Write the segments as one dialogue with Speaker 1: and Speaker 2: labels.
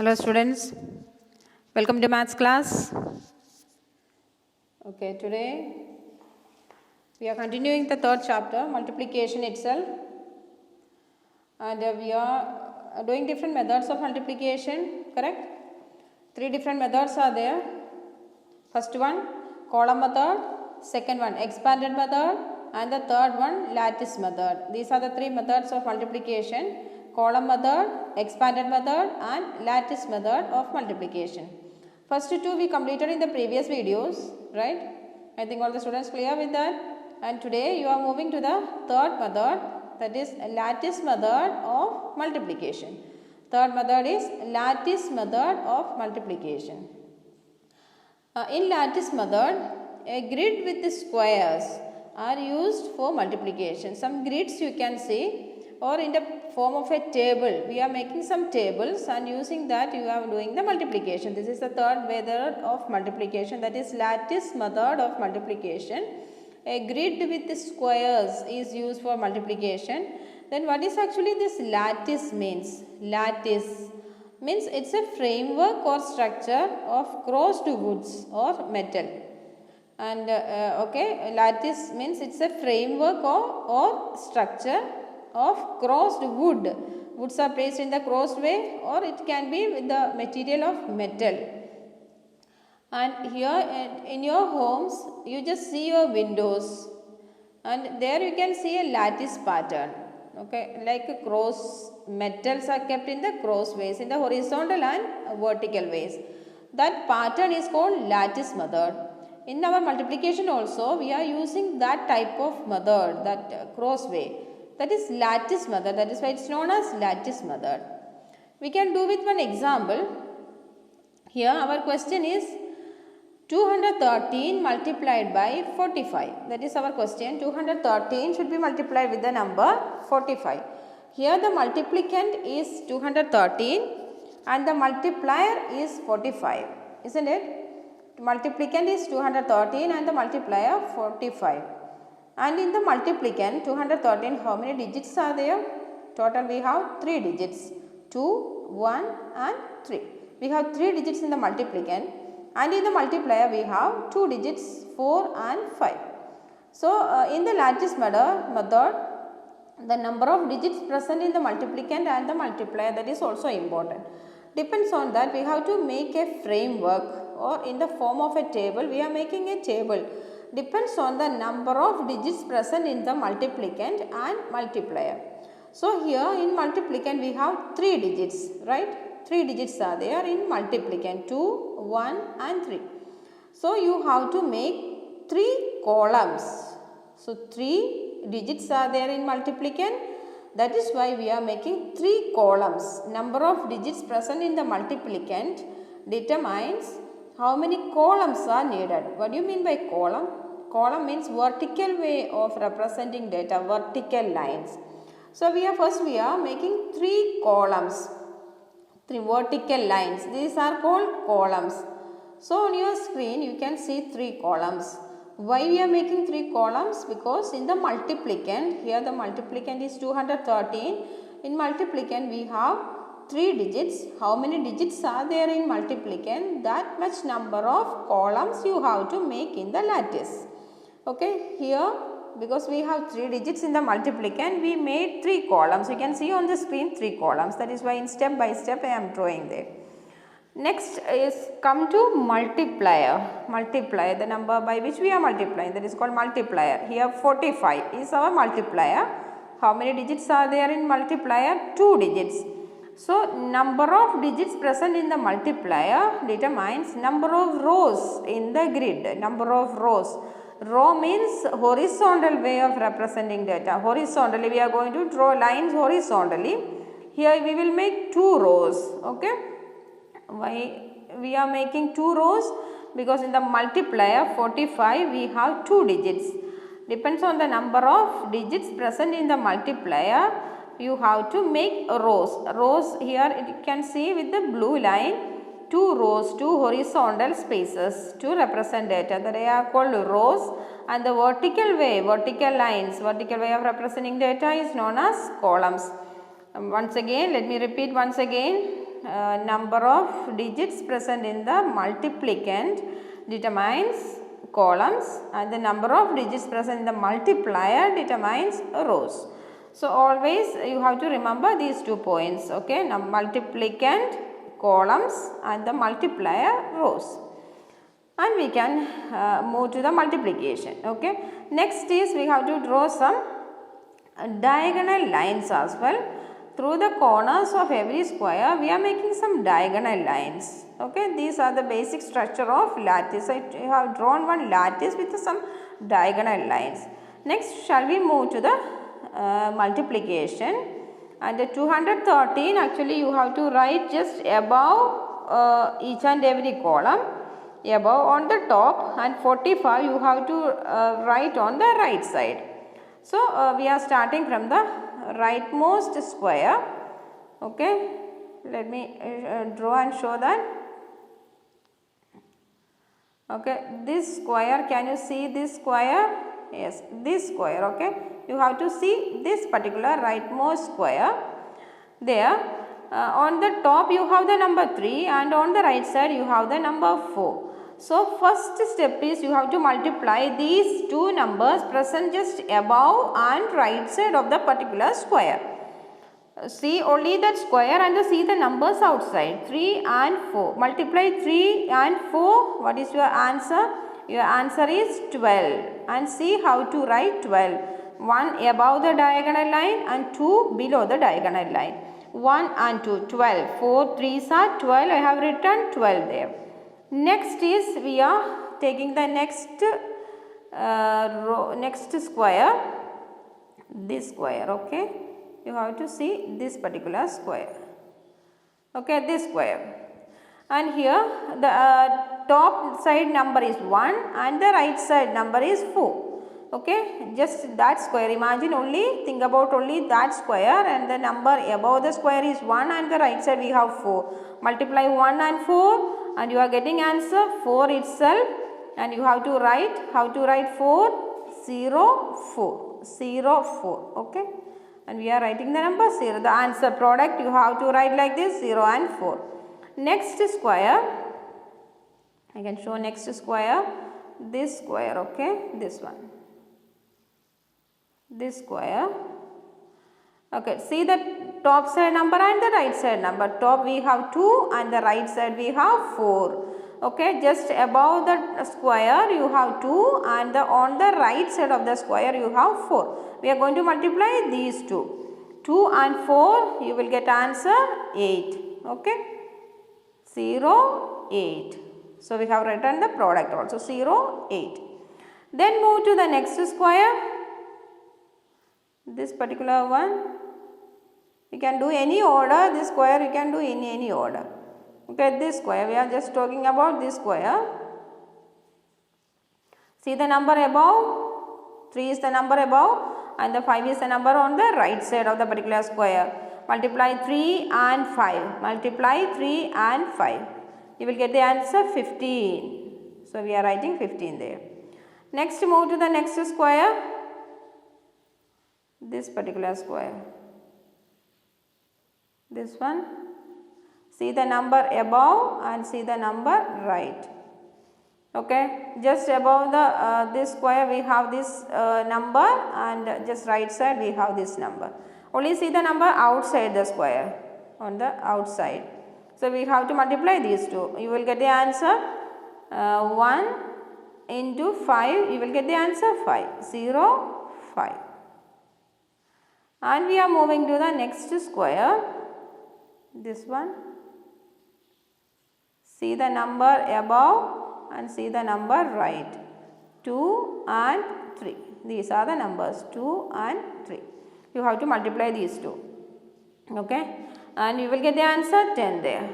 Speaker 1: Hello students, welcome to maths class. Okay, today we are continuing the third chapter, multiplication itself, and we are doing different methods of multiplication, correct? Three different methods are there. First one, column method, second one, expanded method, and the third one, lattice method. These are the three methods of multiplication: column method, expanded method, and lattice method of multiplication. First two we completed in the previous videos, right? I think all the students clear with that. And today you are moving to the third method, that is lattice method of multiplication. Third method is lattice method of multiplication. In lattice method, a grid with the squares are used for multiplication. Some grids you can see, or in the form of a table. We are making some tables and using that you are doing the multiplication. This is the third method of multiplication, that is lattice method of multiplication. A grid with the squares is used for multiplication. Then what is actually this lattice means? Lattice means it's a framework or structure of crossed woods or metal. And lattice means it's a framework or structure of crossed wood. Woods are placed in the crossed way, or it can be with the material of metal. And here in your homes, you just see your windows, and there you can see a lattice pattern. Okay, like a cross metals are kept in the cross ways, in the horizontal and vertical ways. That pattern is called lattice method. In our multiplication also, we are using that type of method, that cross way. That is lattice method. That is why it's known as lattice method. We can do with one example. Here our question is 213 multiplied by 45. That is our question. 213 should be multiplied with the number 45. Here the multiplicand is 213 and the multiplier is 45. Isn't it? Multiplicand is 213 and the multiplier 45. And in the multiplicand 213, how many digits are there? Total we have 3 digits. 2, 1 and 3. We have 3 digits in the multiplicand. And in the multiplier we have 2 digits, 4 and 5. So, in the lattice method, the number of digits present in the multiplicand and the multiplier, that is also important. Depends on that, we have to make a framework, or in the form of a table, we are making a table. Depends on the number of digits present in the multiplicand and multiplier. So, here in multiplicand we have 3 digits, right? 3 digits are there in multiplicand, 2, 1 and 3. So, you have to make 3 columns. So, 3 digits are there in multiplicand. That is why we are making 3 columns. Number of digits present in the multiplicand determines how many columns are needed. What do you mean by column? Column means vertical way of representing data, vertical lines. So, we are making 3 columns. 3 vertical lines. These are called columns. So, on your screen you can see 3 columns. Why we are making 3 columns? Because in the multiplicand, here the multiplicand is 213. In multiplicand we have 3 digits. How many digits are there in multiplicand? That much number of columns you have to make in the lattice. Okay, here because we have 3 digits in the multiplicand, we made 3 columns. You can see on the screen 3 columns. That is why in step by step I am drawing there. Next is come to multiplier. Multiplier, the number by which we are multiplying, that is called multiplier. Here 45 is our multiplier. How many digits are there in multiplier? 2 digits. So, number of digits present in the multiplier determines number of rows in the grid. Number of rows. Row means horizontal way of representing data. Horizontally we are going to draw lines horizontally. Here we will make 2 rows. Okay. Why we are making 2 rows? Because in the multiplier 45 we have 2 digits. Depends on the number of digits present in the multiplier, you have to make rows. Rows here you can see with the blue line. 2 rows, 2 horizontal spaces to represent data. They are called rows, and the vertical way, vertical lines, vertical way of representing data is known as columns. Once again, let me repeat once again. number of digits present in the multiplicand determines columns and the number of digits present in the multiplier determines rows. So, always you have to remember these 2 points, okay, multiplicand columns and the multiplier rows. And we can move to the multiplication, okay. Next is we have to draw some diagonal lines as well. Through the corners of every square we are making some diagonal lines, okay. These are the basic structure of lattice. I have drawn one lattice with some diagonal lines. Next, shall we move to the multiplication? And the 213, actually you have to write just above each and every column, above on the top, and 45 you have to write on the right side. So, we are starting from the rightmost square, okay. Let me draw and show that, okay. This square, can you see this square? Yes, this square, okay. You have to see this particular rightmost square. There on the top you have the number 3 and on the right side you have the number 4. So, first step is you have to multiply these 2 numbers present just above and right side of the particular square. See only that square and see the numbers outside, 3 and 4. Multiply 3 and 4, what is your answer? Your answer is 12, and see how to write 12. 1 above the diagonal line and 2 below the diagonal line. 1 and 2, 12. 4 3s are 12, I have written 12 there. Next is we are taking the next row, next square, this square, okay. You have to see this particular square, okay, this square. And here the top side number is 1 and the right side number is 4, okay. Just that square, imagine only, think about only that square, and the number above the square is 1 and the right side we have 4. Multiply 1 and 4 and you are getting answer 4 itself, and you have to write, how to write 4, 0, 4, 0, 4, okay. And we are writing the number 0, the answer product you have to write like this, 0 and 4. Next square, I can show next square, this square, okay, this one, this square, okay. See the top side number and the right side number. Top we have 2 and the right side we have 4, okay. Just above the square you have 2 and on the right side of the square you have 4. We are going to multiply these 2. 2 and 4 you will get answer 8, okay. 0, 8. So, we have written the product also, 0, 8. Then move to the next square, this particular one. You can do any order, this square you can do in any order, okay. This square, we are just talking about this square. See the number above, 3 is the number above and the 5 is the number on the right side of the particular square. Multiply 3 and 5, multiply 3 and 5, you will get the answer 15. So, we are writing 15 there. Next, move to the next square, this particular square, this one. See the number above and see the number right, okay. Just above the this square we have this number, and just right side we have this number. Only see the number outside the square, on the outside. So, we have to multiply these 2. You will get the answer 1 into 5, you will get the answer 5, 0, 5. And we are moving to the next square, this one. See the number above and see the number right, 2 and 3. These are the numbers 2 and 3. You have to multiply these 2, okay, and you will get the answer 10 there.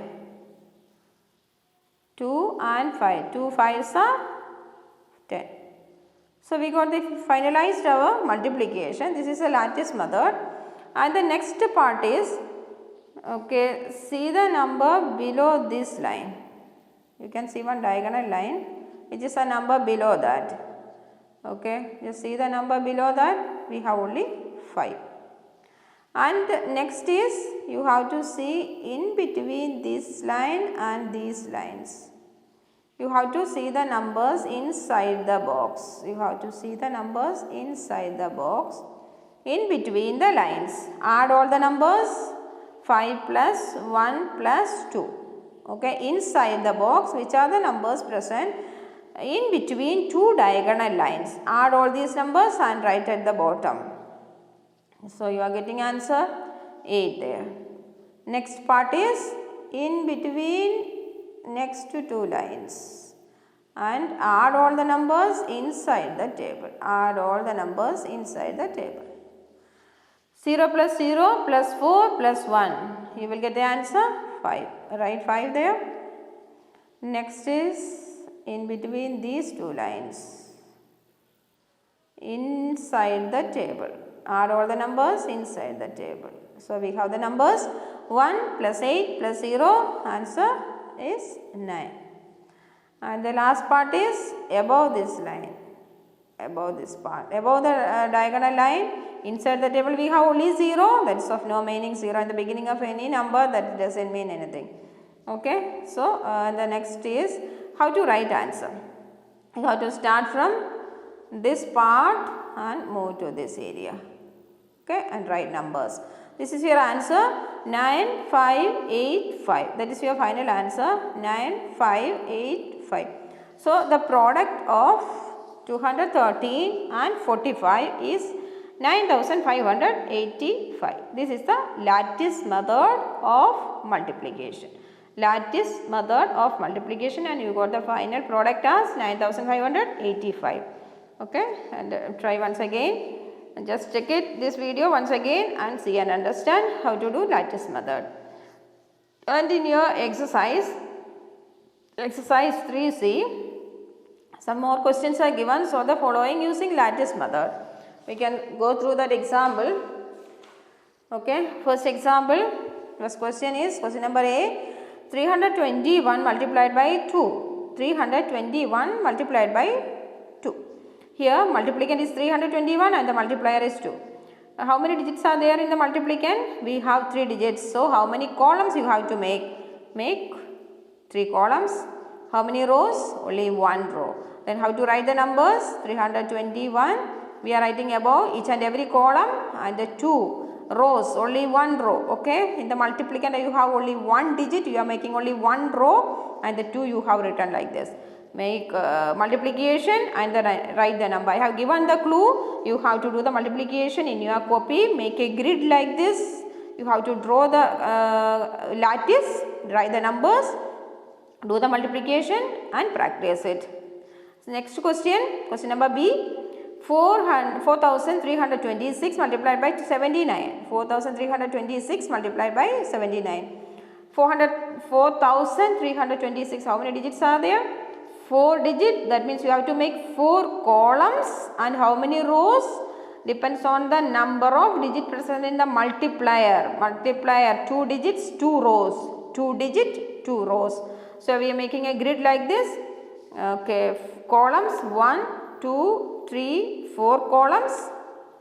Speaker 1: 2 and 5, 2 5s are 10. So, we got the finalized our multiplication. This is a lattice method, and the next part is, okay, see the number below this line. You can see one diagonal line which is a number below that, okay. Just see the number below that, we have only 5. And next is you have to see in between this line and these lines. You have to see the numbers inside the box. You have to see the numbers inside the box in between the lines. Add all the numbers 5 plus 1 plus 2. Okay, inside the box which are the numbers present in between two diagonal lines. Add all these numbers and write at the bottom. So, you are getting answer 8 there. Next part is in between next to two lines and add all the numbers inside the table. Add all the numbers inside the table. 0 plus 0 plus 4 plus 1. You will get the answer 5. Write 5 there. Next is in between these two lines. Inside the table. Add all the numbers inside the table. So, we have the numbers 1 plus 8 plus 0. Answer is 9. And the last part is above this line. Above this part. Above the diagonal line. Inside the table we have only 0. That is of no meaning. 0 in the beginning of any number, that does not mean anything. Okay. So, the next is how to write answer. You have to start from this part and move to this area. Okay, and write numbers. This is your answer 9585. That is your final answer 9585. So, the product of 213 and 45 is 9585. This is the lattice method of multiplication. Lattice method of multiplication, and you got the final product as 9585. Okay, and try once again. Just check it this video once again and see and understand how to do lattice method. And in your exercise 3C, some more questions are given. So, the following using lattice method. We can go through that example. Okay, first example, first question is question number A, 321 multiplied by 2. 321 multiplied by 2. Here multiplicand is 321 and the multiplier is 2. How many digits are there in the multiplicand? We have 3 digits. So, how many columns you have to make? Make 3 columns. How many rows? Only 1 row. Then how to write the numbers? 321. We are writing above each and every column and the 2 rows, only 1 row. Okay. In the multiplicand you have only 1 digit. You are making only 1 row and the 2 you have written like this. Make multiplication and then write the number. I have given the clue. You have to do the multiplication in your copy. Make a grid like this. You have to draw the lattice, write the numbers, do the multiplication and practice it. Next question, question number B. 4326 multiplied by 79. 4326 multiplied by 79. 4326. How many digits are there? 4 digits. That means you have to make 4 columns. And how many rows? Depends on the number of digits present in the multiplier. Multiplier 2 digits, 2 rows. 2 digit, 2 rows. So, we are making a grid like this. Okay, columns 1, 2, 3, 4 columns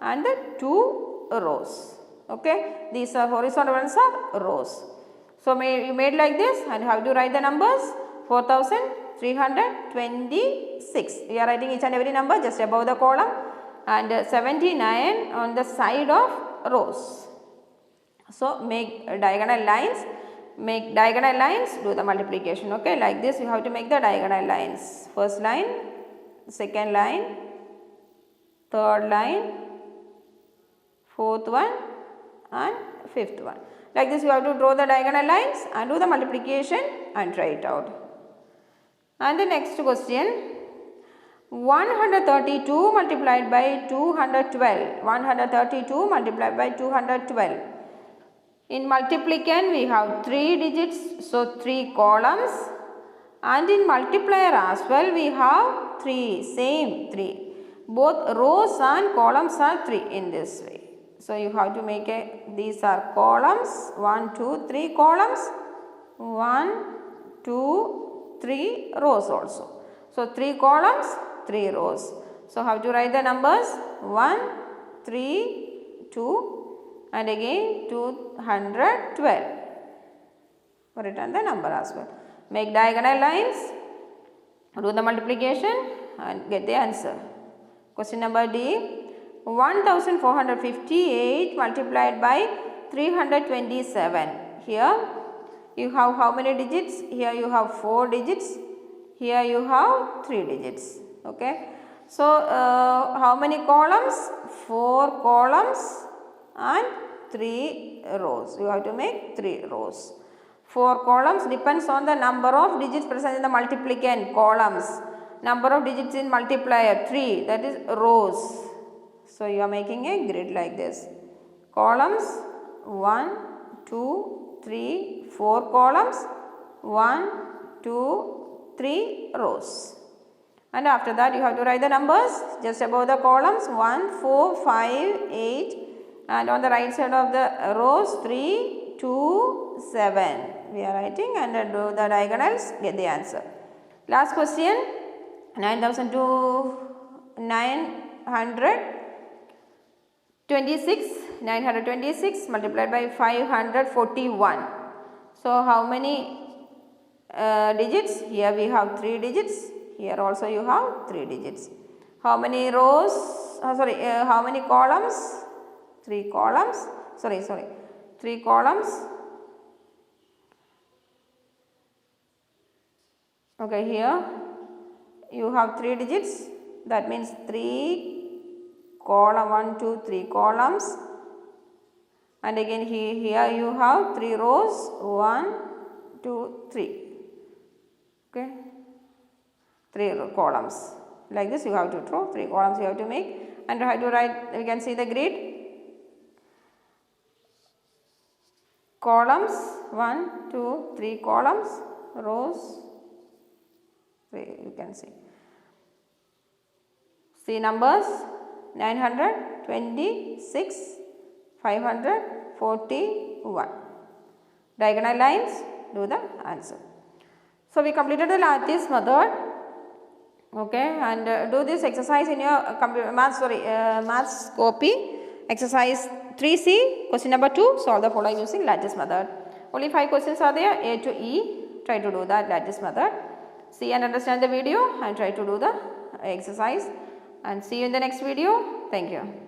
Speaker 1: and the 2 rows. Okay, these are horizontal ones are rows. So, you made like this and how to write the numbers? 4326. We are writing each and every number just above the column and 79 on the side of rows. So, make diagonal lines. Make diagonal lines, do the multiplication. Okay, like this you have to make the diagonal lines. First line, second line, third line, fourth one and fifth one. Like this you have to draw the diagonal lines and do the multiplication and try it out. And the next question, 132 multiplied by 212. 132 multiplied by 212. In multiplicand we have 3 digits, so 3 columns, and in multiplier as well we have 3, same 3. Both rows and columns are 3 in this way. So, you have to make these are columns, 1, 2, 3 columns, 1, 2, 3 rows also. So, 3 columns, 3 rows. So, how to write the numbers? 1, 3, 2. and again 212. Return the number as well. Make diagonal lines, do the multiplication and get the answer. Question number D. 1458 multiplied by 327. Here you have how many digits? Here you have 4 digits. Here you have 3 digits. Okay. So, how many columns? 4 columns and 3 rows. You have to make 3 rows. 4 columns depends on the number of digits present in the multiplicand, columns. Number of digits in multiplier, 3, that is rows. So, you are making a grid like this. Columns 1, 2, 3, 4 columns, 1, 2, 3 rows. And after that you have to write the numbers just above the columns 1, 4, 5, 8 and on the right side of the rows 3, 2, 7. We are writing and do the diagonals, get the answer. Last question, 926 multiplied by 541. So, how many digits? Here we have 3 digits. Here also you have 3 digits. How many rows? How many columns? 3 columns. 3 columns. Okay, here you have 3 digits. That means 3 column 1, 2, 3 columns. And again here you have 3 rows 1, 2, 3. Okay. 3 columns. Like this you have to draw 3 columns you have to make and you have to write, you can see the grid. Columns 1, 2, 3 columns, rows 3 you can see. See numbers 926, 541. Diagonal lines, do the answer. So, we completed the lattice method. Okay, and do this exercise in your maths copy. Exercise 3C, question number 2, solve the following using lattice method. Only 5 questions are there, A to E. Try to do that lattice method. See and understand the video and try to do the exercise. And see you in the next video. Thank you.